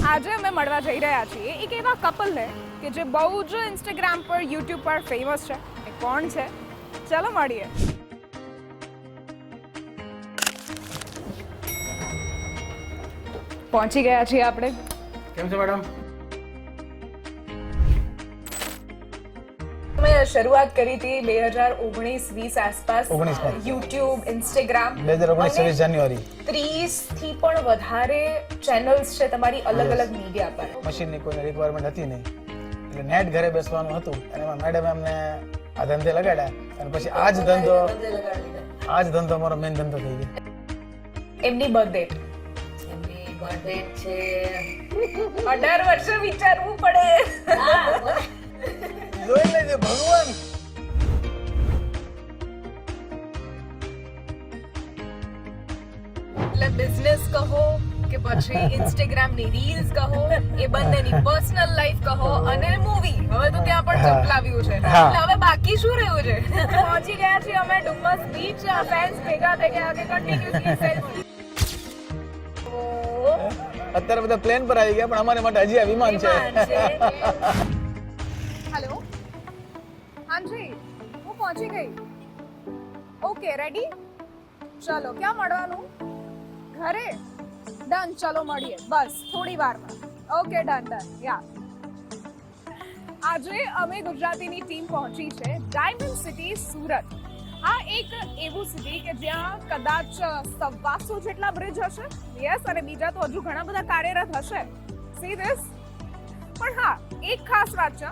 આજે અમે મળવા જઈ રહ્યા છીએ એક એવા કપલને કે જે બહુ જ ઇન્સ્ટાગ્રામ પર યુટ્યુબ પર ફેમસ છે. એ કોણ છે? ચલો મળીએ. પહોંચી ગયા છીએ આપણે. કેમ છો મેડમ? અમે શરૂઆત કરી હતી 2019-20 આસપાસ 19 યુટ્યુબ, ઇન્સ્ટાગ્રામ. 2019 જાન્યુઆરી. 30 થી પણ વધારે ચેનલ્સ છે તમારી અલગ અલગ મીડિયા પર. મશીનની કોઈ રિક્વાયરમેન્ટ હતી નહીં, એટલે નેટ ઘરે બેસવાનું હતું અને એમાં મેડમ અમને આ ધંધે લગાડ્યા અને પછી આ જ ધંધો અમારો મેઇન ધંધો થઈ ગયો. એમની બર્થડે છે 18 વર્ષે વિચારવું પડે. જોઈ લેજે ભગવાન. એટલે બિઝનેસ કહો કે પછી ઇન્સ્ટાગ્રામ ની રીલ્સ કહો, એ બંનેની પર્સનલ લાઈફ કહો અને મૂવી, હવે તો ત્યાં પણ ચપલાવ્યું છે. એટલે હવે બાકી શું રહ્યું છે? પહોંચી ગયા છીએ અમે ડુમસ બીચ. ફેન્સ ભેગા થઈ ગયા કે કન્ટિન્યુઅસલી સેલ્ફી. અત્યારે બધા પ્લેન પર આવી ગયા, પણ અમારે માટે હજી આ વિમાન છે. હેલો, હાજી, હું પહોંચી ગઈ. Okay, ready? ચલો, ક્યાં મળવાનું? ઘરે? ડન, ચલો મળીએ બસ થોડી વારમાં. Okay, done. યા, આજે અમે ગુજરાતીની ટીમ પહોંચી છે ડાયમંડ સિટી સુરત. આ એક એવું સિટી કે જ્યાં કદાચ 125 જેટલા બ્રિજ હશે. યસ, અને બીજા તો હજુ ઘણા બધા કાર્યરત હશે. See this. પણ હા, એક ખાસ વાત છે,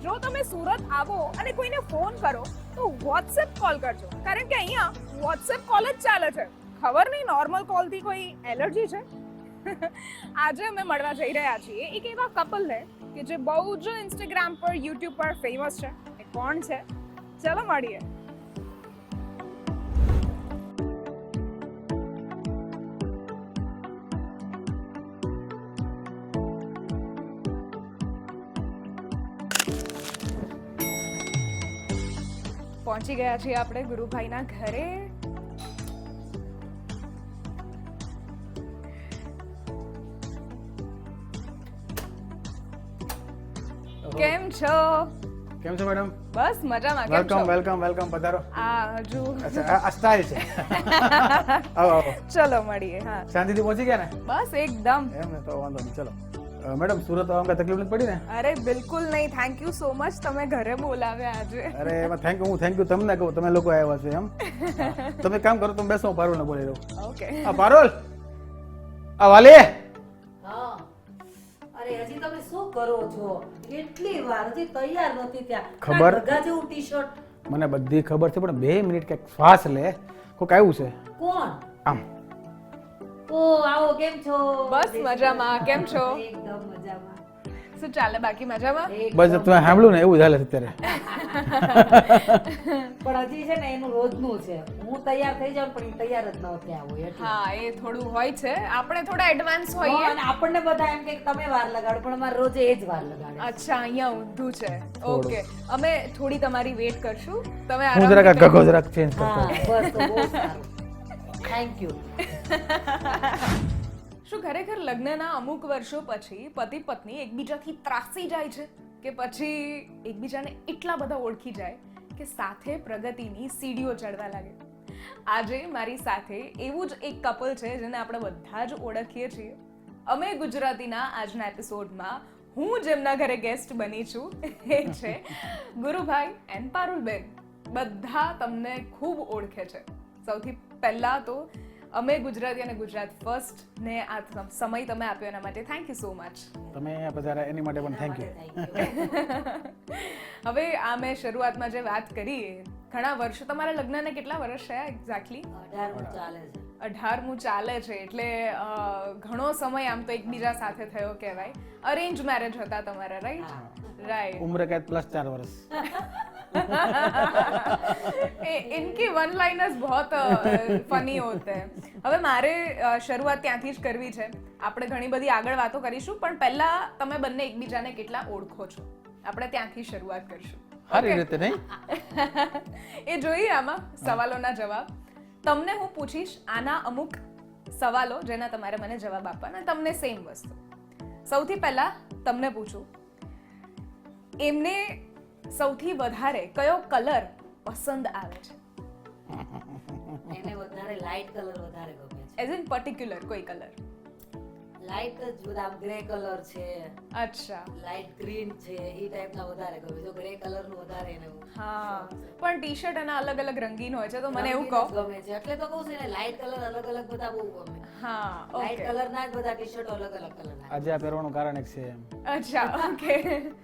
જો તમે સુરત આવો અને કોઈને ફોન કરો તો વોટ્સએપ કોલ કરજો, કારણ કે અહીંયા વોટ્સએપ કોલ જ ચાલે છે. ખબર નહીં નોર્મલ કોલથી કોઈ એલર્જી છે. આજે અમે મળવા જઈ રહ્યા છીએ એક એવા કપલને કે જે બહુ જ ઇન્સ્ટાગ્રામ પર યુટ્યુબ પર ફેમસ છે. એ કોણ છે? ચલો મળીએ. પહોંચી ગયા છીએ આપણે ગુરુભાઈના ઘરે. કેમ છો? કેમ છો મેડમ? બસ મજામાં. કેમ છો? વેલકમ પધારો. આ હજુ અચ્છા, આ સ્ટાઇલ છે. આવો. ચલો મળીએ. હા, શાંતિથી પહોંચી ગયા ને? બસ એકદમ. એમ ને, તો વાંધો નહીં. ચલો મેડમ, સુરત આવવામાં કઈ તકલીફ નથી પડી ને? અરે બિલકુલ નહીં. થેન્ક યુ સો મચ, તમે ઘરે બોલાવ્યા આજે. અરે એમાં થેન્ક યુ તમને કહું, તમે લોકો આવ્યા છો એમ. તમે કામ કરો, તમે બેસો, હું પારુલને બોલી રહ્યો. ઓકે. આ પારુલ, આ વાલી. હા. અરે હજી તમે શું કરો છો? કેટલી વાર હજી તૈયાર નથી ત્યાં. ખબર? ભગા જેવું ટી-શર્ટ. મને બધી ખબર છે, પણ 2 મિનિટ કંઈક શ્વાસ લે. કોક આવ્યું છે કોણ? આમ. ઓ આવો, કેમ છો? બસ મજામાં. કેમ છો? એકદમ મજામાં. શું ચાલે બાકી? મજામાં? બસ તમે સાંભળ્યું ને, એવું ચાલે છે અત્યારે. પણ હજી છે ને એનું રોજનું છે. હું તૈયાર થઈ જાઉં પણ એ તૈયાર જ ન થયા હોય એટલે. હા, એ થોડું હોય છે. આપણે થોડા એડવાન્સ હોઈએ. અને આપણને બધા એમ કે તમે વાર લગાડો, પણ અમારે રોજે એ જ વાર લગાડે. અચ્છા, અહીંયા ઊંધું છે. ઓકે, અમે થોડી તમારી વેટ કરશું. તમે હું જરાક આરામથી ગગો જરાક ચેન્જ કરતો. હા બસ, તો બહુ સારું. Thank you. શું ખરેખર લગ્નના અમુક વર્ષો પછી પતિ પત્ની એકબીજાથી ત્રાસી જાય છે, કે પછી એકબીજાને એટલા બધા ઓળખી જાય કે સાથે પ્રગતિની સીડીઓ ચડવા લાગે? આજે મારી સાથે એવું જ એક કપલ છે જેને આપણે બધા જ ઓળખીએ છીએ. અમે ગુજરાતીના આજના એપિસોડમાં હું જેમના ઘરે ગેસ્ટ બની છું એ છે ગુરુભાઈ એન્ડ પારુલબેન. બધા તમને ખૂબ ઓળખે છે. સૌથી પહેલા તો અમે ગુજરાતી અને ગુજરાત ફર્સ્ટ ને આ સમય તમે આપ્યો એના માટે થેન્ક યુ સો મચ. તમે પધાર્યા એની માટે પણ થેન્ક યુ. હવે આ મેં શરૂઆતમાં જે વાત કરી, ઘણા વર્ષો, તમારા લગ્નને કેટલા વર્ષ થયા એક્ઝેક્ટલી? 18 ચાલે છે. 18મું ચાલે છે, એટલે ઘણો સમય આમ તો એકબીજા સાથે થયો કહેવાય. અરેન્જ મેરેજ હતા તમારા, રાઈટ? રાઈટ. ઉમ્ર कैद प्लस 4 वर्ष. इनकी वन लाइनर्स बहुत फनी होते हैं. હવે મારે શરૂઆત ત્યાંથી જ કરવી છે. આપણે ઘણી બધી આગળ વાતો કરીશું, પણ પહેલા તમે બંને એકબીજાને કેટલા ઓળખો છો, આપણે ત્યાંથી શરૂઆત કરશું. સારી રીતે નહીં? એ જોઈએ આમાં સવાલોના જવાબ. તમને હું પૂછીશ આના અમુક સવાલો જેના તમારે મને જવાબ આપવાના, તમને સેમ વસ્તુ. સૌથી પહેલા તમને પૂછું, એમને સૌથી વધારે કયો કલર પસંદ આવે છે? એને વધારે લાઇટ કલર વધારે ગમે છે. એઝ ઇન પર્ટિક્યુલર કોઈ કલર? લાઇટ જ બધા ગ્રે કલર છે, અચ્છા, લાઇટ ગ્રીન છે, એ ટાઈપના વધારે ગમે. જો ગ્રે કલર નું વધારે એને હા. પણ ટી શર્ટ એના અલગ અલગ રંગીન હોય છે, તો મને એવું રંગીન જ કહો. ગમે છે. એટલે તો કહું છું ને, લાઇટ કલર અલગ અલગ બધા બહુ ગમે. હા, લાઇટ ઓકે. કલર ના જ બધા ટી શર્ટ અલગ અલગ કલર ના. આજે આ પહેરવાનું કારણ એક છે અચ્છા, okay.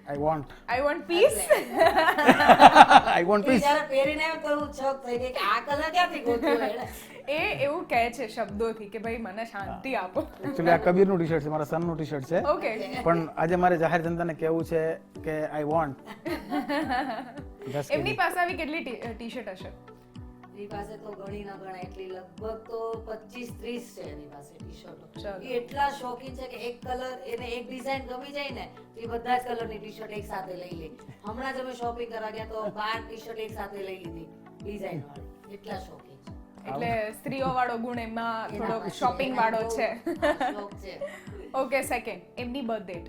I want I want piece. I want a piece. જ્યારે પહેરીને એમ કરવું છક થઈ ગઈ કે આ કલર ક્યાંથી ગોત્યો એને? એ એવું કહે છે શબ્દોથી કે ભાઈ મને શાંતિ આપો. એકચ્યુઅલી આ કબીરનું ટી શર્ટ છે, મારા સનનું ટી શર્ટ છે. ઓકે. પણ આજે મારે જાહેર જનતાને કહેવું છે કે આઈ વોન્ટ. એમની પાસે આવી કેટલી ટી શર્ટ હશે? એની પાસે તો ઘણી ન ગણાય એટલી, લગભગ તો 25-30 છે એની પાસે ટી શર્ટો. ચાલો. એ એટલા શોખીન છે કે એક કલર એને એક ડિઝાઇન ગમી જાય ને તો એ બધા જ કલરની ટી શર્ટ એક સાથે લઈ લે. હમણાં જ અમે શોપિંગ કરવા ગયા તો 12 ટી શર્ટ એક સાથે લઈ લીધી ડિઝાઇન વાળી. એટલા શોખીન છે. એટલે સ્ત્રીઓ વાળો ગુણ એમાં એના થોડો પાસે શોપિંગ એના વાળો બહુ છે. શોખ છે. ઓકે, સેકન્ડ, એમની બર્થ ડેટ.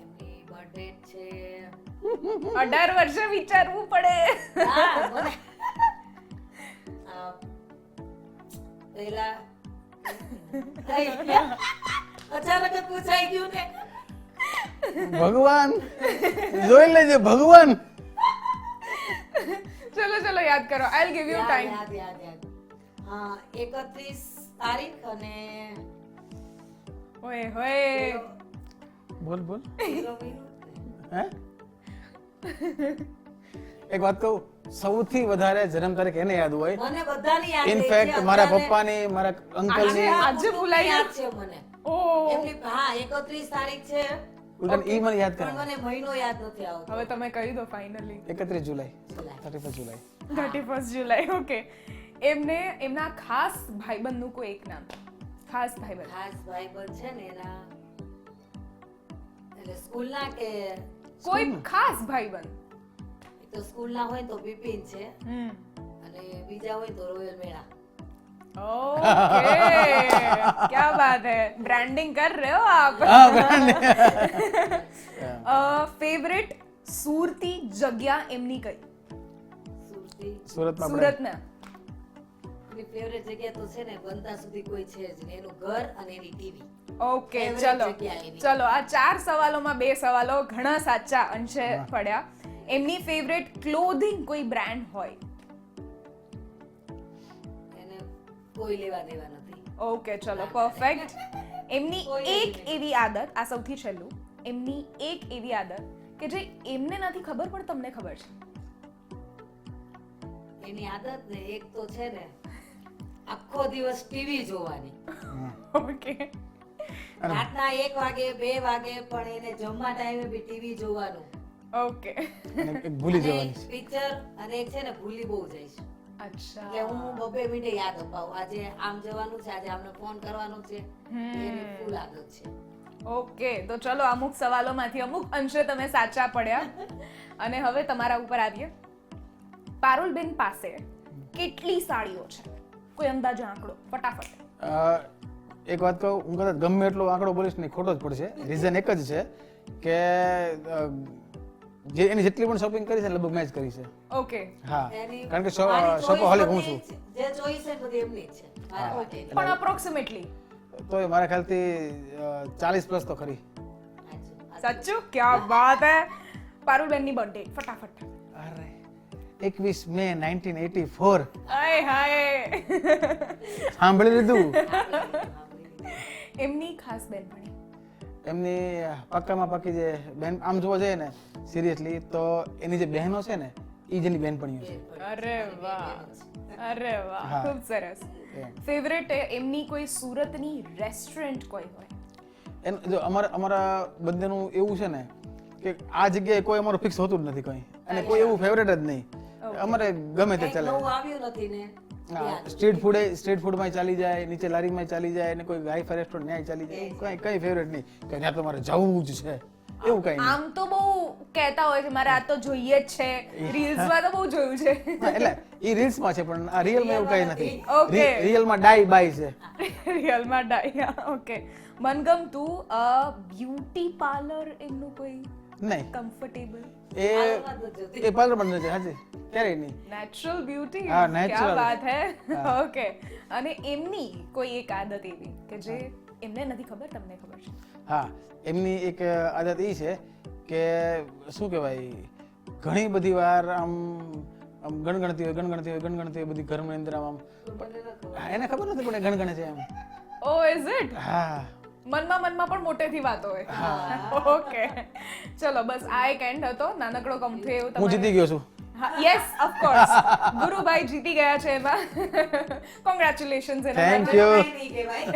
એમની બર્થડે છે 18 વર્ષે વિચારવું પડે. હા, મને આ પહેલા અચાનક જ પૂછાઈ ગયું ને. ભગવાન જોઈ લેજે ભગવાન. ચલો ચલો યાદ કરો. I will give you time. યાદ. હા, 31 તારીખ અને ઓય હોય. બોલ બોલ. રવિ. હે એક વાત કહું, સૌથી વધારે જન્મ તારીખ એને યાદ હોય. મને બધાની યાદ રહે છે. ઇનફેક્ટ મારા બધાને- પપ્પાની, મારા અંકલની, આજે ભૂલાઈ યાદ છે મને. ઓ, એમની હા 31 તારીખ છે ઉલટાને ઈ મને યાદ પણ કરાવે. મને મહિનો યાદ નથી આવતો. હવે તમે કહી દો ફાઇનલી. 31 જુલાઈ, જુલાઈ. 31 જુલાઈ. 31 જુલાઈ. ઓકે. એમને એમના ખાસ ભાઈબંધનું કોઈ એક નામ. ખાસ ભાઈબંધ. ખાસ ભાઈબંધ છે ને એના એટલે સ્કૂલના કે કોઈ ખાસ ભાઈબંધ. એક તો સ્કૂલના હોય તો બિપિન છે હમ. અને બીજા હોય તો રોયલ મેળા. ओके, क्या बात है, ब्रांडिंग कर रहे हो आप. फेवरेट सूरती जगह एमनी कई? સુરતી સુરતમાં આપણે સુરતના. એની ફેવરેટ જગ્યા તો છે ને બનતા સુધી કોઈ છે જ નહીં. એનું ઘર અને એની ટીવી. ઓકે, Favorite ચલો જગ્યા એની. ચલો, આ 4 સવાલોમાં 2 સવાલો ઘણા સાચા અંશે પડ્યા. એમની ફેવરેટ ક્લોથિંગ કોઈ બ્રાન્ડ હોય? એને કોઈ લેવા દેવા નથી. ઓકે, ચલો, પરફેક્ટ. એમની કોઈ એક નહીં. એવી આદત, આ સૌથી છેલ્લું, એમની એક એવી આદત કે જે એમને નથી ખબર પણ તમને ખબર છે. એની આદત ને એક તો છે ને આખો દિવસ ટીવી જોવાની. ઓકે. રાતના 1 વાગે 2 વાગે પણ એને જમવા ટાઈમે બી ટીવી જોવાનું. ઓકે. અને એક ભૂલી અને જવાની. પિક્ચર અને એક છે ને ભૂલી બહુ જઈશ. અચ્છા. એટલે હું 2 મિનિટે યાદ અપાવું આજે આમ જવાનું છે, આજે આમને ફોન કરવાનો છે. એની ફૂલ આદત છે. ઓકે, તો ચલો, અમુક સવાલોમાંથી અમુક અંશે તમે સાચા પડ્યા. અને હવે તમારા ઉપર આવીએ. પારુલબેન પાસે કેટલી સાડીઓ છે? કોઈ અંદાજો આંકડો ફટાફટ. એક વાત કહું, હું કદાચ ગમે એટલો આંકડો બોલીશ ને ખોટો જ પડશે. રીઝન એક જ છે કે જે એની જેટલી પણ શોપિંગ કરી છે લગભગ મેં જ કરી છે. ઓકે. હા, એની કારણ કે મારી શોપો choice હાલે હું બધી છું. જે ચોઈસ છે બધી એમની જ છે મારા માટે. પણ અપ્રોક્સિમેટલી તો મારા ખ્યાલથી 40 પ્લસ તો ખરી. સાચું? ક્યા બાત હે. પારુલબેન ની બર્થડે ફટાફટ. અરે 21 મે 1984. આય હાય. સાંભળી લીધું. એમની ખાસ બેનપણી? એમની પાક્કામાં પાકી જે બેન, આમ જોવા જઈએ ને સિરિયસલી તો એની જે બહેનો છે ને એ જેની બેનપણીઓ છે. અરે વાહ, અરે વાહ, હા. ખૂબ સરસ. એમ. ફેવરેટ એમની કોઈ સુરતની રેસ્ટોરન્ટ કોઈ હોય? જો અમારા બધાનું એવું છે ને કે આ જગ્યાએ કોઈ અમારું ફિક્સ હોતું જ નથી કંઈ, અને કોઈ એવું ફેવરેટ જ નહીં. અમારે ગમે તે કંઈક ચાલે. નવું આવ્યું નથી ને સ્ટ્રીટ ફૂડમાં ચાલી જાય, નીચે લારીમાં ચાલી જાય, અને કોઈ હાઈફાઈ રેસ્ટોરન્ટ ન્યાય ચાલી જાય. કઈ ફેવરેટ નહીં કે ત્યાં તમારે જવું જ છે. એવું કઈ નહીં. આમ તો બહુ કહેતા હોય છે મારે આ તો જોઈએ જ છે, રીલ્સમાં તો બહુ જોયું છે. હા, એટલે એ રીલ્સ માં છે પણ આ રિયલ માં એવું કઈ નથી. Okay. રિયલ માં ડાઈ બાઈ છે. રિયલમાં ડાયા. ઓકે, મનગમતું બ્યુટી પાર્લર એમનું કોઈ નહીં કમ્ફર્ટેબલ એ પાર્લર માં નથી હાજી ક્યારેય નહીં. Natural beauty. હા, natural. ક્યા વાત હે. ઓકે, અને એમની કોઈ એક આદત એવી કે જે એમને નથી ખબર, તમને ખબર છે? હા, એમની એક આદત એ છે કે શું કહેવાય ઘણી બધી વાર આમ ગણગણતી હોય બધી ઘરની અંદર આમ હા, એને ખબર નથી પણ એ ગણગણે છે એમ. ઓ ઇઝ ઇટ? હા મનમાં પણ મોટેથી વાતો હોય. ઓકે, ચલો બસ આ એક એન્ડ હતો, નાનકડો કમથે એવું હું જીતી ગયો છું. હા, યસ ઓફ કોર્સ. ગુરુભાઈ જીતી ગયા છે એમાં. કોંગ્રેચ્યુલેશન્સ એના થેન્ક માટે. યુ. કઈ નહીં કહેવાય.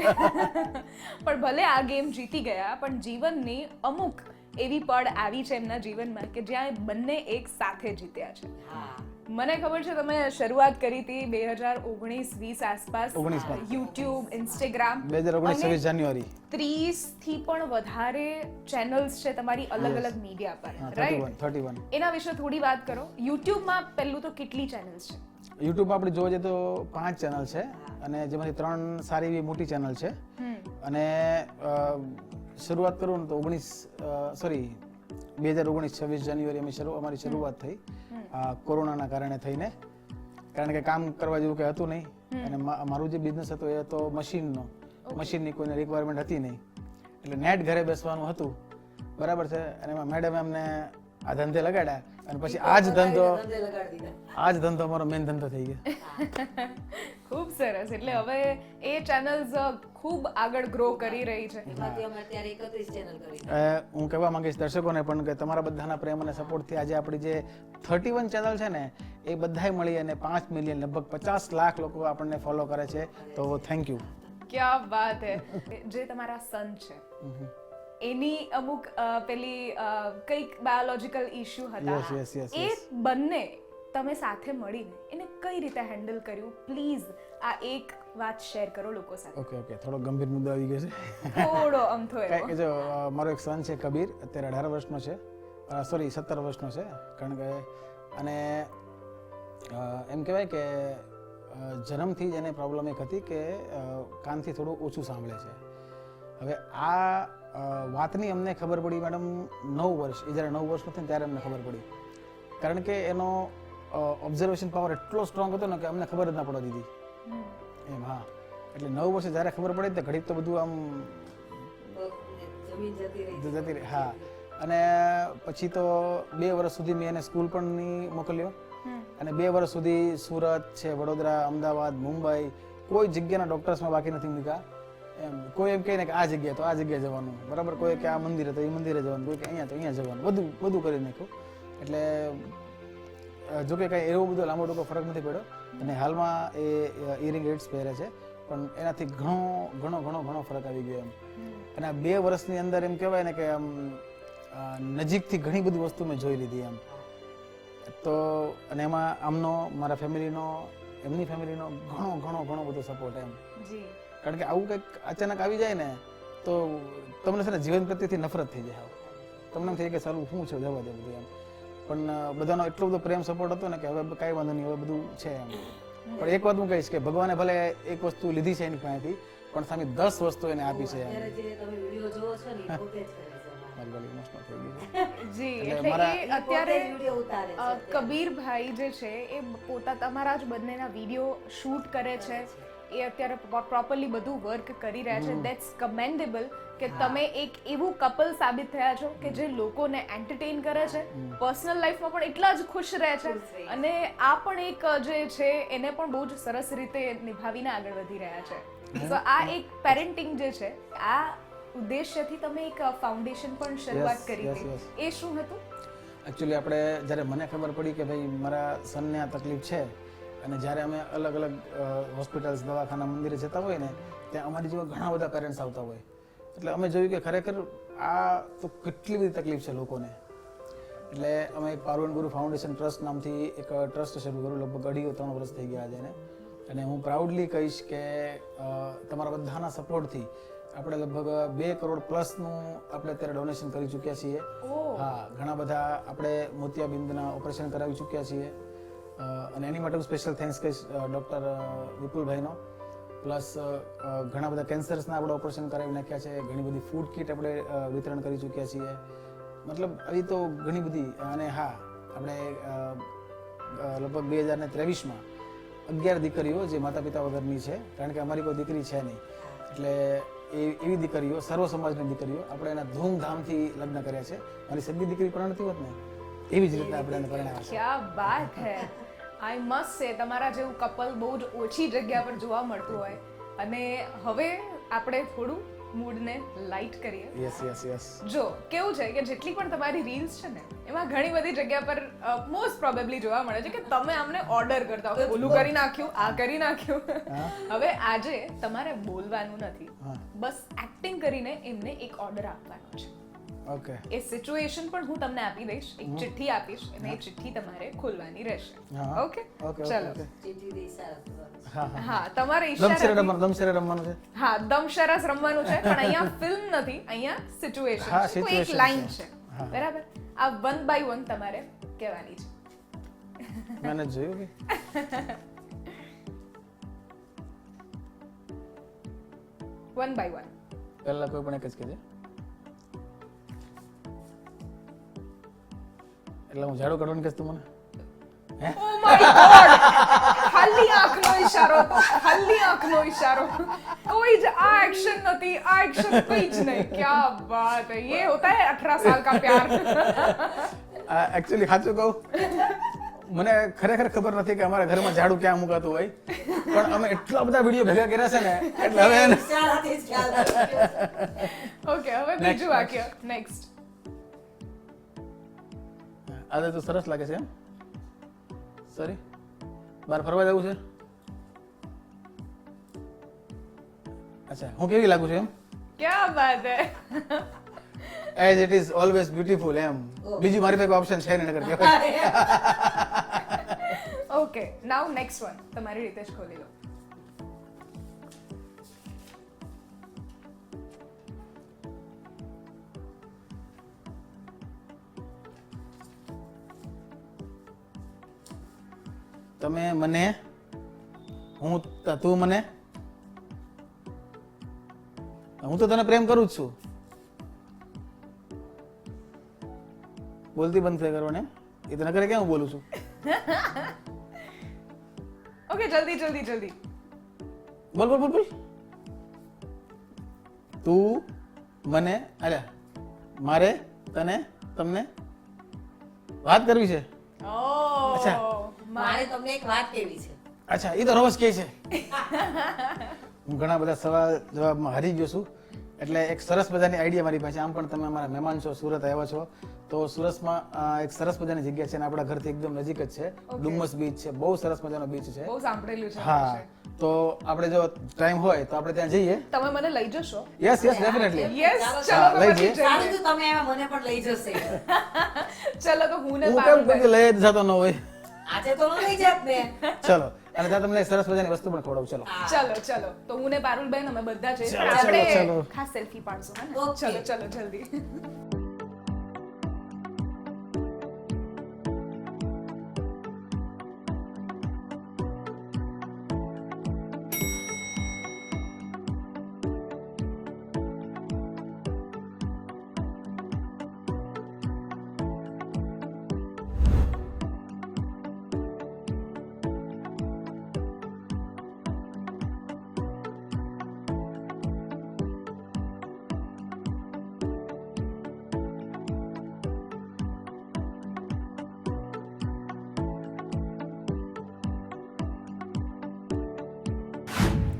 પણ ભલે આ ગેમ જીતી ગયા, પણ જીવનની અમુક એવી પડ આવી છે એમના જીવનમાં કે જ્યાં એ બંને એક સાથે જીત્યા છે. હા. મને ખબર છે તમે શરૂઆત કરી હતી 2019-20 આસપાસ 19 માં. યુટ્યુબ, ઇન્સ્ટાગ્રામ 2019 26 જાન્યુઆરી 30 થી પણ વધારે ચેનલ્સ છે તમારી અલગ અલગ મીડિયા પર, રાઈટ? 31 એના વિશે થોડી વાત કરો. યુટ્યુબમાં પહેલું તો કેટલી ચેનલ્સ છે? યુટ્યુબ આપણે જોવા જઈએ તો 5 ચેનલ છે અને જેમાંથી 3 સારી એવી મોટી ચેનલ છે. અને શરૂઆત કરું ને તો 2019 26 જાન્યુઆરી અમારી શરૂઆત થઈ કોરોનાના કારણે થઈને, કારણ કે કામ કરવા જેવું કંઈ હતું નહીં અને મારું જે બિઝનેસ હતો એ તો મશીનની કોઈને રિક્વાયરમેન્ટ હતી નહીં, એટલે નેટ ઘરે બેસવાનું હતું, બરાબર છે. અને એમાં મેડમે અમને આ ધંધે લગાડ્યા અને પછી આ જ ધંધો અમારો મેઇન ધંધો થઈ ગયો. ખૂબ સરસ. એટલે હવે એ ચેનલ્સ ખૂબ આગળ ગ્રો કરી રહી છે. એમાંથી અમે અત્યારે 31 ચેનલ કરી. હું કહેવા માંગીશ દર્શકોને પણ કે તમારા બધાના પ્રેમ અને સપોર્ટથી આજે આપણી જે 31 ચેનલ છે ને એ બધાય મળી અને 5 મિલિયન લગભગ 50 લાખ લોકો આપણને ફોલો કરે છે, તો થેન્ક યુ. ક્યા વાત હે. જે તમારા સન છે એની અમુક પેલી કઈક બાયોલોજિકલ ઇશ્યુ હતા, Yes. એ બંને તમે સાથે મળીને એને કઈ રીતે હેન્ડલ કર્યું? પ્લીઝ આ એક વાત શેર કરો લોકો સાથે. ઓકે થોડો ગંભીર મુદ્દો આવી ગયો છે. થોડો અમથો એવો. કે જો મારો એક સન છે કબીર, અત્યારે 18 વર્ષનો છે, સોરી 17 વર્ષનો છે, કારણ કે અને એમ કહેવાય કે જન્મથી જ એને પ્રોબ્લેમ એક હતી કે કાનથી થોડું ઓછું સાંભળે છે. હવે આ વાતની અમને ખબર પડી મેડમ 9 વર્ષ, એ જ્યારે 9 વર્ષનો થયો ને ત્યારે અમને ખબર પડી, કારણ કે એનો ઓબ્ઝર્વેશન પાવર એટલો સ્ટ્રોંગ હતો ને કે અમને ખબર જ ના પડવા દીધી એમ. હા, એટલે 9 વર્ષે જ્યારે ખબર પડી તો ઘડીક તો બધું આમ જમીન જતી રહી. હા, અને પછી તો 2 વર્ષ સુધી મેં એને સ્કૂલ પણ નહીં મોકલ્યો અને 2 વર્ષ સુધી સુરત છે, વડોદરા, અમદાવાદ, મુંબઈ કોઈ જગ્યાના ડોક્ટર્સમાં બાકી નથી મૂક્યા એમ. કોઈ એમ કહે ને કે આ જગ્યાએ તો આ જગ્યાએ જવાનું, બરાબર, કોઈ કે આ મંદિરે તો એ મંદિરે જવાનું, કોઈ કે અહીંયા તો અહીંયા જવાનું, બધું કરી નાખ્યું. એટલે જો કે કાંઈ એવો બધો લાંબો ટૂંકો ફરક નથી પડ્યો અને હાલમાં એ ઇયરિંગ એડ્સ પહેરે છે, પણ એનાથી ઘણો ફરક આવી ગયો એમ. અને આ 2 વર્ષની અંદર એમ કહેવાય ને કે આમ નજીકથી ઘણી બધી વસ્તુ મેં જોઈ લીધી એમ. તો અને એમાં આમનો, મારા ફેમિલીનો, એમની ફેમિલીનો ઘણો બધો સપોર્ટ એમ. કારણ કે આવું કંઈક અચાનક આવી જાય ને તો તમને છે ને જીવન પ્રત્યેથી નફરત થઈ જાય. તમને એમ થઈ કે સારું શું છે, જવા દે બધું એમ. પણ બધાનો એટલો બધો પ્રેમ સપોર્ટ હતો ને કે હવે કાંઈ વાંધો નહીં, હવે બધું છે એમ. પણ એક વાત હું કહીશ કે ભગવાને ભલે એક વસ્તુ લીધી છે એની પાસેથી, પણ સામે 10 વસ્તુ એને આપી છે એમ. અત્યારે જે તમે વિડિયો જોવો છો ને એ પોતે જ કરે છે. મારી ગલી ઇમોશનલ થઈ ગઈ. જી, એટલે એટલે મારા- એ અત્યારે વિડિયો ઉતારે છે અત્યારે. કબીરભાઈ જે છે એ તમારા જ બંનેના વિડીયો શૂટ કરે છે. એ અત્યારે પ્રોપરલી બધું વર્ક કરી રહ્યા છે. ધેટ્સ કમેન્ડેબલ કે તમે એક એવું કપલ સાબિત થયા છો કે જે લોકોને એન્ટરટેઇન કરે છે, પર્સનલ લાઈફમાં પણ એટલા જ ખુશ રહે છે, અને આ પણ એક જે છે એને પણ બહુ જ સરસ રીતે નિભાવીને આગળ વધી રહ્યા છે. સો આ એક પેરેન્ટિંગ જે છે, આ ઉદ્દેશ્યથી તમે એક ફાઉન્ડેશન પણ શરૂઆત કરી હતી. એ શું હતું? એકચ્યુઅલી આપણે જ્યારે મને ખબર પડી કે ભાઈ મારા સનને આ તકલીફ છે અને જ્યારે અમે અલગ હોસ્પિટલ્સ, દવાખાના, મંદિરે જતા હોય ને ત્યાં અમારી જેવા ઘણા બધા પેરેન્ટ્સ આવતા હોય, એટલે અમે જોયું કે ખરેખર આ તો કેટલી બધી તકલીફ છે લોકોને. એટલે અમે એક પાર્વણ ગુરુ ફાઉન્ડેશન ટ્રસ્ટ નામથી એક ટ્રસ્ટ શરૂ કર્યું, લગભગ 2.5-3 વર્ષ થઈ ગયા છે એને. અને હું પ્રાઉડલી કહીશ કે તમારા બધાના સપોર્ટથી આપણે લગભગ 2 કરોડ પ્લસનું આપણે અત્યારે ડોનેશન કરી ચૂક્યા છીએ. હા, ઘણા બધા આપણે મોતિયાબિંદના ઓપરેશન કરાવી ચૂક્યા છીએ અને એની માટે હું સ્પેશિયલ થેન્ક્સ કહીશ ડૉક્ટર વિપુલભાઈનો. પ્લસ ઘણા બધા કેન્સર્સના આપણે ઓપરેશન કરાવી નાખ્યા છે, ઘણી બધી ફૂડ કીટ આપણે વિતરણ કરી ચૂક્યા છીએ. મતલબ આવી તો ઘણી બધી. અને હા, આપણે લગભગ 2023માં 11 દીકરીઓ જે માતા પિતા વગરની છે, કારણ કે અમારી કોઈ દીકરી છે નહીં, એટલે એવી દીકરીઓ, સર્વ સમાજની દીકરીઓ આપણે એના ધૂમધામથી લગ્ન કર્યા છે. મારી સગી દીકરી પરણતી હોત ને એવી જ રીતના આપણે એને પરણાવ્યા છે. ક્યા બાત હે. આઈ મસ્ટ સે તમારા જેવું કપલ બહુ જ ઓછી જગ્યા પર જોવા મળતું હોય. અને હવે આપણે થોડું મૂડને લાઇટ કરીએ. યસ. જો કેવું છે કે જેટલી પણ તમારી રીલ્સ છે ને એમાં ઘણી બધી જગ્યા પર મોસ્ટ પ્રોબેબલી જોવા મળે છે કે તમે અમને ઓર્ડર કરતા હો, ઓલું કરી નાખ્યું, આ કરી નાખ્યું. હવે આજે તમારે બોલવાનું નથી, બસ એક્ટિંગ કરીને એમને એક ઓર્ડર આપવાનો છે. ઓકે. એ સિચ્યુએશન પણ હું તમને આપી દઈશ, એક ચિઠ્ઠી આપીશ અને એ ચિઠ્ઠી તમારે ખોલવાની રહેશે. ઓકે, ચલો. ચીટી દે ઈશારા કરવાનો. હા, તમારે દમશેરે ઈશારા. રમવાનું છે. હા, દમશરાસ રમવાનું છે, પણ અહીંયા ફિલ્મ નથી, અહીંયા સિચ્યુએશન હા, છે. કોઈ એક situation લાઈન છે. છે, બરાબર? આ 1 by 1 તમારે કહેવાની છે. મેં જોયું કે 1 by 1. પહેલા કોઈ પણ એક જ કહેજે. એટલે હું ઝાડુ કાઢવાનું કહેશ તું મને? ઓ માય ગોડ, ખાલી આંખનો ઈશારો હતો, ખાલી આંખનો ઈશારો. કોઈ જ આ એક્શન નથી, આ એક્શન કોઈ જ નહીં. ક્યા બાત હે, ये होता है 18 साल का प्यार. એકચ્યુઅલી સાચું કહું, મને ખરેખર ખબર નથી કે અમારા ઘરમાં ઝાડુ ક્યાં મુકાતું હોય, પણ અમે એટલા બધા વિડીયો ભેગા કર્યા છે ને એટલે હવે ઈશારાથી જ ખ્યાલ આવ્યો. ઓકે, હવે બીજું વાક્ય. નેક્સ્ટ. આજે તો સરસ લાગે છે એમ. સોરી, બહાર ફરવા જવું છે? અચ્છા, હું કેવી લાગુ છું એમ? ક્યા બાત હે. As it is always beautiful એમ. બીજું મારી પાસે ઓપ્શન છે ને નકર કહેવાય. Okay, now next one. તમારી રીતે જ ખોલી લો. તમે મને, તું મને, હું તો તને પ્રેમ કરું જ છું. બોલતી બંધ થઈ કરવાને, એ તને કરે ક્યાં હું બોલું છું? ઓકે, જલ્દી જલ્દી જલ્દી. બોલ બોલ બોલ બોલ. તું મને, અલ્યા મારે તને તમને વાત કરવી છે. અચ્છા. મારે તમને એક વાત કહેવી છે. અચ્છા, એ તો રોજ કહે છે. હું ઘણા બધા સવાલ જવાબમાં હારી ગયો છું, એટલે એક સરસ મજાની આઈડિયા મારી પાસે. આમ પણ તમે અમારા મહેમાન છો, સુરત આવ્યા છો, તો સુરતમાં એક સરસ મજાની જગ્યા છે અને આપણા ઘરથી એકદમ નજીક જ છે. ડુમ્મસ બીચ છે, બહુ સરસ મજાનો બીચ છે. બહુ સાંભળેલું છે. હા, તો આપણે જો ટાઈમ હોય તો આપણે ત્યાં જઈએ. તમે મને લઈ જશો? Yes definitely. યસ, હા, ચલો લઈ તો પછી જઈએ. સારું થયું તમે આવ્યા, મને પણ લઈ જશે. ચલો તો હું ને હું કેમ પારુલભાઈ. કોઈ લઈ જ જતો ન હોય. આજે તો ન લઈ જાત ને. ચલો, અને ત્યાં તમને એક સરસ મજાની વસ્તુ પણ ખવડાવું. ચલો. ચલો તો હું ને પારુલભાઈ અમે બધા જઈએ. ચલો, આપણે ચલો. ખાસ સેલ્ફી પાડશું, હે ને? Okay. ચલો જલ્દી.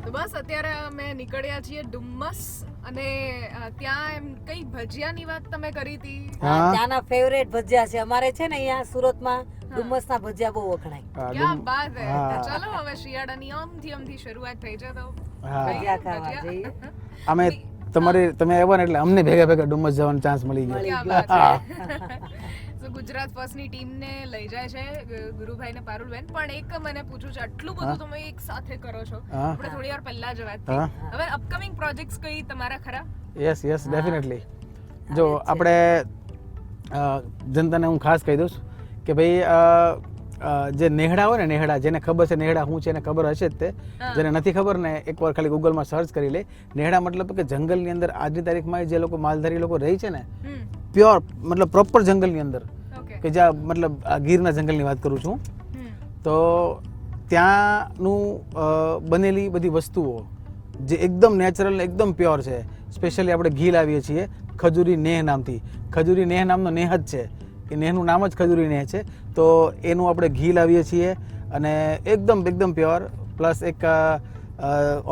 તો બસ અત્યારે અમે નીકળ્યા છીએ ડુમ્મસ અને ત્યાં એમ કઈ ભજીયાની વાત તમે કરી હતી. ત્યાંના ફેવરેટ ભજીયા છે અમારે, છે ને અહીંયા સુરતમાં ડુમ્મસના ભજીયા બહુ વખણાય. ક્યાં બાત હે. તો ચલો હવે શિયાળાની આમથી શરૂઆત થઈ છે, તો ભજીયા ખાવા જઈએ. અમે તમે આવ્યા ને એટલે અમને ભેગા ભેગા ડુમ્મસ જવાનો ચાન્સ મળી ગયો. ક્યાં બાત હે. So, ગુજરાત ફર્સ્ટની ટીમને લઈ જાય છે ગુરુભાઈ ને પારુલબેન, પણ એક મને પૂછવું છે, આટલું બધું તમે એક સાથે કરો છો, હા. આપણે થોડી વાર પહેલા જ વાત હા. થઈ, હવે અપકમિંગ પ્રોજેક્ટ્સ કઈ તમારા ખરા? Yes definitely. જો આપણે જનતાને હું ખાસ કહી દઉં છું કે ભાઈ જે નેહડા હોય ને, નેહડા જેને ખબર છે નેહડા શું છે એને ખબર હશે જ તે, જેને નથી ખબર ને એકવાર ખાલી ગૂગલમાં સર્ચ કરી લે. નેહડા મતલબ કે જંગલની અંદર આજની તારીખમાં જે લોકો માલધારી લોકો રહે છે ને, પ્યોર મતલબ પ્રોપર જંગલની અંદર, ઓકે. કે જ્યાં મતલબ આ ગીરના જંગલની વાત કરું છું, તો ત્યાંનું બનેલી બધી વસ્તુઓ જે એકદમ નેચરલ ને એકદમ પ્યોર છે. સ્પેશિયલી આપણે ઘી લાવીએ છીએ ખજૂરી નેહ નામથી. ખજૂરી નેહ નામનો નેહ જ છે, એ નેહનું નામ જ ખજૂરી નેહ છે. તો એનું આપણે ઘી લાવીએ છીએ અને એકદમ પ્યોર. પ્લસ એક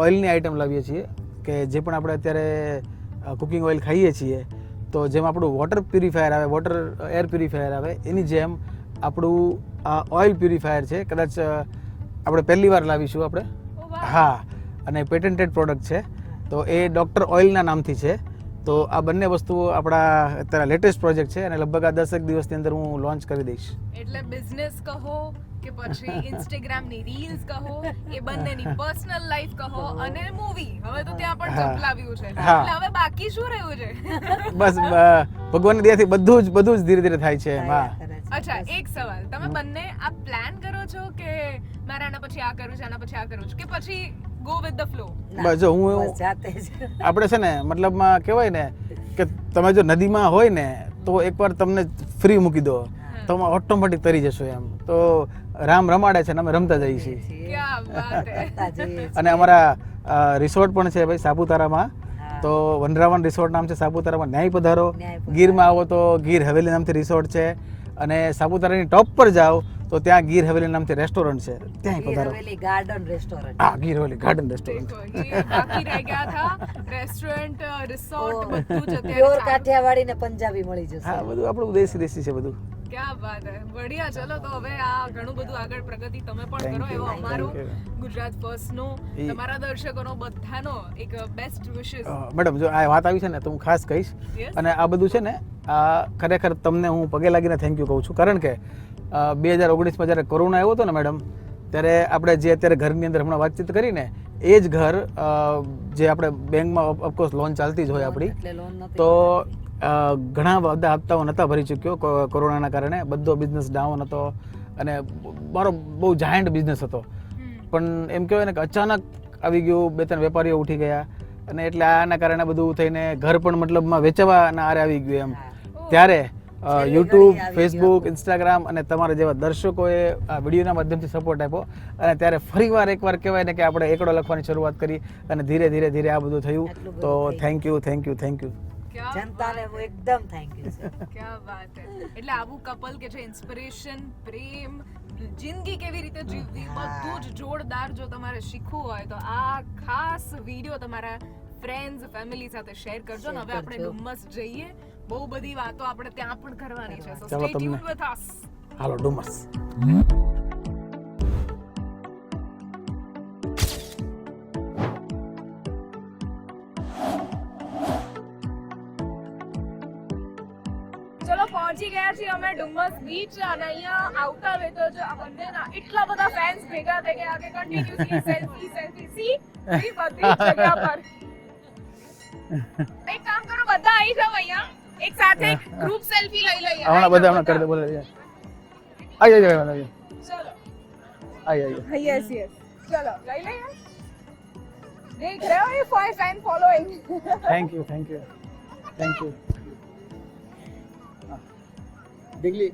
ઓઇલની આઇટમ લાવીએ છીએ કે જે પણ આપણે અત્યારે કુકિંગ ઓઇલ ખાઈએ છીએ, તો જેમ આપણું વોટર પ્યુરિફાયર આવે, વોટર એર પ્યુરિફાયર આવે, એની જેમ આપણું આ ઓઇલ પ્યુરિફાયર છે. કદાચ આપણે પહેલી વાર લાવીશું આપણે. હા, અને પેટન્ટેડ પ્રોડક્ટ છે. તો એ ડૉક્ટર ઓઇલના નામથી છે. તો આ બંને વસ્તુઓ આપણા અત્યારે લેટેસ્ટ પ્રોજેક્ટ છે અને લગભગ આ 10 દિવસની અંદર હું લોન્ચ કરી દઈશ. એટલે બિઝનેસ કહો કે પછી ઇન્સ્ટાગ્રામની રીલ્સ કહો, એ બંનેની પર્સનલ લાઈફ કહો અને મૂવી, હવે તો ત્યાં પણ ઝંપલાવ્યું છે, એટલે હવે બાકી શું રહ્યું છે? બસ ભગવાનની દયાથી બધું જ ધીરે ધીરે થાય છે એમાં. અચ્છા, એક સવાલ, તમે બંને આ પ્લાન કરો છો કે મારે આના પછી આ કરવું છે, આના પછી આ કરવું છે, કે પછી ગો વિથ ધ ફ્લો? બસ જો હું આપણે છે ને મતલબમાં કહેવાય ને કે તમે જો નદીમાં હોય ને તો એકવાર તમને ફ્રી મૂકી દો, તમે ઓટોમેટિક તરી જશો એમ. તો રામ રમાડે છે ને અમે રમતા જઈએ છીએ. ક્યા વાત હે. અને અમારા રિસોર્ટ પણ છે ભાઈ સાપુતારામાં. તો વનરાવન રિસોર્ટ નામ છે સાપુતારામાં, ન્યાય પધારો. ગીરમાં આવો તો ગીર હવેલી નામથી રિસોર્ટ છે, અને સાપુતારાની ટોપ પર જાઓ તો ત્યાં ગીર હવેલી નામથી રેસ્ટોરન્ટ છે, ત્યાં પધારો. Garden restaurant. હા, ગીર હવેલી ગાર્ડન રેસ્ટોરન્ટ. देखो, ये बाकी रह गया था रेस्टोरेंट, रिसोर्ट, બધું જ પ્યોર અત્યારે કાઠિયાવાડી ને પંજાબી મળી જશે. હા, બધું આપણું દેશી છે બધું. ક્યા વાત હે, બઢિયા. ચલો તો હવે આ ઘણું બધું આગળ પ્રગતિ તમે પણ Thank કરો, you, એવો thank અમારો you. ગુજરાત ફર્સ્ટનો, તમારા દર્શકોનો બધાનો એક બેસ્ટ વિશેસ. મેડમ જો આ વાત આવી છે ને તો હું ખાસ કહીશ, Yes. અને આ બધું છે ને આ ખરેખર તમને હું પગે લાગીને થેન્ક યુ કહું છું. કારણ કે 2019માં જ્યારે કોરોના આવ્યો હતો ને મેડમ, ત્યારે આપણે જે અત્યારે ઘરની અંદર હમણાં વાતચીત કરીને એ જ ઘર જે આપણે બેંકમાં ઓફકોર્સ લોન ચાલતી જ હોય આપણી, એટલે લોન નથી. તો ઘણા બધા હપ્તાઓ નહોતા ભરી ચૂક્યો કોરોનાના કારણે. બધો બિઝનેસ ડાઉન હતો અને મારો બહુ જાયન્ટ બિઝનેસ હતો. પણ એમ કહેવાય ને કે અચાનક આવી ગયું, 2-3 વેપારીઓ ઉઠી ગયા, અને એટલે આના કારણે બધું થઈને ઘર પણ મતલબમાં વેચવાના આરે આવી ગયું એમ. ત્યારે યુટ્યુબ, ફેસબુક, ઇન્સ્ટાગ્રામ અને તમારા જેવા દર્શકોએ આ વિડીયોના માધ્યમથી સપોર્ટ આપ્યો, અને ત્યારે ફરીવાર એકવાર કહેવાય ને કે આપણે એકડો લખવાની શરૂઆત કરી, અને ધીરે ધીરે આ બધું થયું. તો થેન્ક યુ. જનતાને હું એકદમ થેન્ક યુ છે. ક્યા વાત હે. એટલે આવું કપલ કે જે ઇન્સ્પિરેશન, પ્રેમ, જિંદગી કેવી રીતે જીવવી, બધું જ જોરદાર જો તમારે શીખવું હોય તો આ ખાસ વિડીયો તમારા ફ્રેન્ડ્સ, ફેમિલી સાથે શેર કરજો. ને હવે આપણે ડુમ્મસ જઈએ, બહુ બધી વાતો આપણે ત્યાં પણ કરવાની છે. So stay tuned with us. હાલો ડુમસ. ચલો પહોંચી ગયા છીએ અમે ડુમ્મસ બીચ, અને અહીંયા આવતા વેતો જ આ બંનેના એટલા બધા ફેન્સ ભેગા થઈ ગયા કે કન્ટિન્યુઅસલી સેલ્ફી સી બધી જગ્યા પર. એક કામ કરો, બધા આવી જાવ અહીંયા, એક સાથે ગ્રુપ સેલ્ફી લઈ લઈએ. હમણાં કરી દે, બોલે આઈ. ચલો યસ ચલો લઈ લઈએ. દેખ રહે હો, ये फैन फॉलोइंग. Thank you. દીગલી.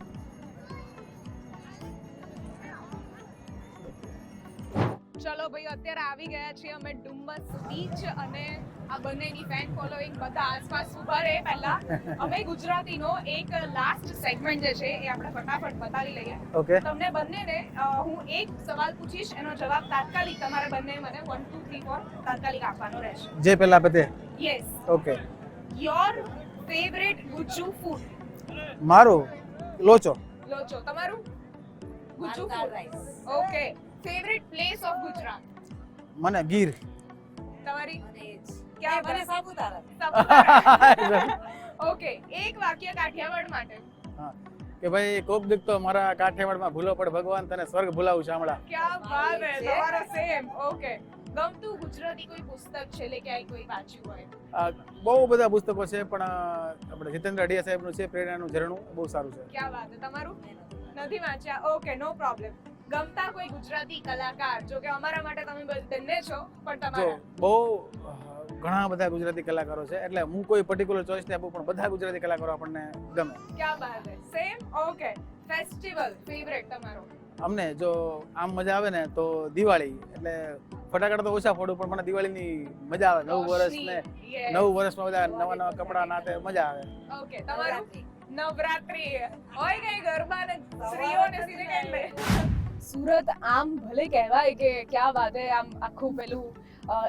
ચલો ભાઈ, અત્યારે આવી ગયા છીએ અમે ડુમ્મસ બીચ, અને આ બંનેની ફેન ફોલોઈંગ બધા આસપાસ ઉભા રહે. પહેલા અમે ગુજરાતીનો એક લાસ્ટ સેગમેન્ટ જે છે એ આપણે ફટાફટ બતાવી લઈએ. ઓકે. તમને બંનેને હું એક સવાલ પૂછીશ, એનો જવાબ તાત્કાલિક તમારે બંને મને 1 2 3 4 તાત્કાલિક આપવાનો રહેશે. જે પહેલા પતે. Yes. Okay. Your favourite Gujju food? મારું લોચો. લોચો. તમારું? Gujju dal food. Rice. Okay. Favourite place of Gujarat? મને ગીર. તમારી? મને એ જ. ક્યાં મને સાપુતારા. સાપુતારા. ઓકે. એક વાક્ય કાઠિયાવાડ માટે? કે ભાઈ કોક દીક તો મારા કાઠિયાવાડમાં ભૂલો પડ ભગવાન તને સ્વર્ગ ભૂલાવું શામળા. ક્યા વાત હે, તમારો સેમ. ઓકે, ગમતું ગુજરાતી કોઈ પુસ્તક છેલ્લે ક્યાંય કોઈ વાંચ્યું હોય? બહુ બધા પુસ્તકો છે પણ આપણે જીતેન્દ્ર અઢિયા સાહેબનું છે પ્રેરણાનું ઝરણું, બહુ સારું છે. ક્યા વાત હે, તમારું નથી વાંચ્યા? ઓકે, નો પ્રોબ્લેમ. ગમતા કોઈ ગુજરાતી કલાકાર, જો કે અમારા માટે તમે બંને છો, પણ જો તમારા બહુ ઘણા બધા ગુજરાતી કલાકારો છે, એટલે હું કોઈ પર્ટિક્યુલર ચોઈસ નહીં આપું, પણ બધા ગુજરાતી કલાકારો આપણને ગમે. ક્યા વાત હે, સેમ. ઓકે, ફેસ્ટિવલ ફેવરેટ તમારો? અમને જો આમ મજા આવે ને તો દિવાળી, એટલે ફટાકડા તો ઓછા ફોડું પણ મને દિવાળીની મજા આવે. નવું વર્ષ ને Yes. નવું વર્ષમાં બધા નવા નવા કપડા નાતે મજા આવે. ઓકે, તમારું? નવરાત્રી હોય ગઈ ગરબા ને સ્ત્રીઓને સીધે કેમ લે. સુરત આમ ભલે કહેવાય કે ક્યાં વાત હે, આમ આખું પેલું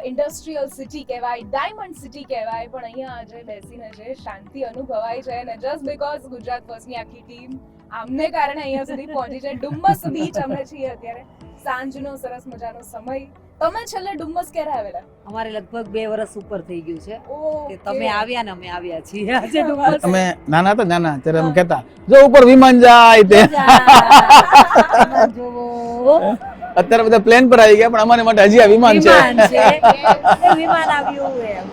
ઇન્ડસ્ટ્રીયલ સિટી કહેવાય, ડાયમંડ સિટી કહેવાય, પણ અહીંયા આજે બેસીને જે શાંતિ અનુભવાય છે ને, જસ્ટ બીકોઝ ગુજરાત ફર્સ્ટની આખી ટીમ આમને કારણે અહીંયા સુધી પહોંચી છે. ડુમ્મસ બીચ અમે છીએ અત્યારે, સાંજનો સરસ મજાનો સમય. તમે છેલ્લે ડુમ્મસ ક્યારે આવેલા? અમારે લગભગ 2 વર્ષ ઉપર થઈ ગયું છે ઓકે, કે તમે આવ્યા ને અમે આવ્યા છીએ આજે ડુમ્મસ. અમે નાના હતા નાના ત્યારે અમે કહેતા જો ઉપર વિમાન જાય તે. વિમાન જોવો. અત્યારે બધા પ્લેન પર આવી ગયા પણ અમારી માટે હજી આ વિમાન છે. વિમાન છે. એ વિમાન આવ્યું એમ.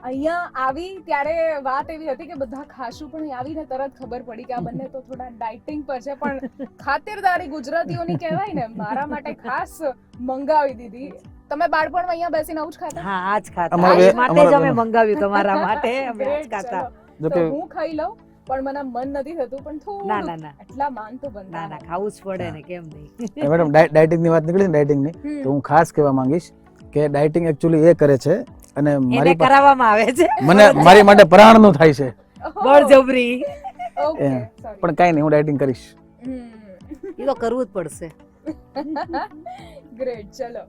અહીંયા આવી ત્યારે વાત એવી હતી કે બધા ખાશું, પણ આવીને તરત ખબર પડી કે આ બંને તો થોડા ડાયટિંગ પર છે, પણ ખાતરદારી ગુજરાતીઓની કહેવાય ને, મારા માટે ખાસ મંગાવી દીધી. તમે બાળપણમાં અહીંયા બેસીને આવું જ ખાતા? હા આજ ખાતા. અમારે આજ માટે જ અમે અમારે મંગાવ્યું તમારા માટે. અમે આજ Great, ખાતા. ચલો. જો તો કે હું ખાઈ લઉં, પણ મને મન નથી થતું, પણ ના થોડું ના ના આટલા માન તો ના બનતા ના ખાવું જ પડે ને, કેમ નહીં. મેડમ ડાયટિંગની વાત નીકળી ને ડાયટિંગની, હમ. તો હું ખાસ કહેવા માંગીશ કે ડાયટિંગ એકચ્યુઅલી એ કરે છે અને એને મારી કરાવવામાં આવે છે મારી માટે પ્રાણનું થાય છે. બળજબરી. ઓકે, એ, sorry. પણ કાંઈ નહીં, હું ડાયટિંગ કરીશ. હમ. એ તો કરવું જ પડશે. ગ્રેટ. ચલો,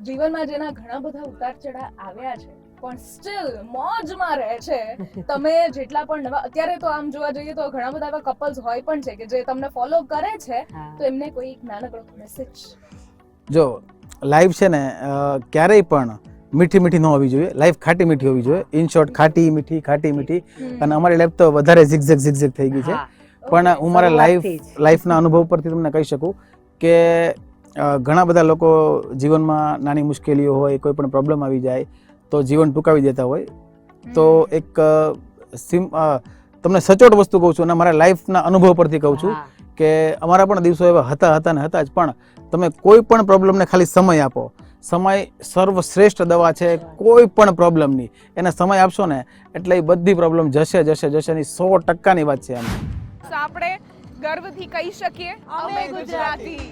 જીવનમાં જેના ઘણા બધા ઉતાર ચઢાવ આવ્યા છે પણ સ્ટીલ મોજમાં રહે છે, તમે જેટલા પણ નવા, અત્યારે તો આમ જોવા જઈએ તો ઘણા બધા એવા કપલ્સ હોય પણ છે કે જે તમને ફોલો કરે છે, હા. તો એમને કોઈ એક નાનકડો મેસેજ? જો લાઈફ છે ને ક્યારેય પણ મીઠી મીઠી ન હોવી જોઈએ, લાઈફ ખાટી મીઠી હોવી જોઈએ. ઇન શોર્ટ ખાટી મીઠી ખાટી મીઠી. અને અમારી લાઈફ તો વધારે ઝિગઝેગ થઈ ગઈ છે. હા. પણ હું મારા શરૂઆતથી જ. લાઈફના અનુભવ પરથી તમને કહી શકું કે ઘણા બધા લોકો જીવનમાં નાની મુશ્કેલીઓ હોય, કોઈ પણ પ્રોબ્લેમ આવી જાય તો જીવન ટૂંકાવી દેતા હોય. તો એક તમને સચોટ વસ્તુ કહું છું અને મારા લાઈફના અનુભવ પરથી કહું છું હા. કે અમારા પણ દિવસો એવા હતા ને હતા જ, પણ તમે કોઈ પણ પ્રોબ્લેમને ખાલી સમય આપો. સમય સર્વશ્રેષ્ઠ દવા છે કોઈ પણ પ્રોબ્લેમની. એને સમય આપશો ને એટલે એ બધી પ્રોબ્લેમ જશે ની 100% વાત છે. એમ આપણે ગર્વથી કહી શકીએ અમે ગુજરાતી.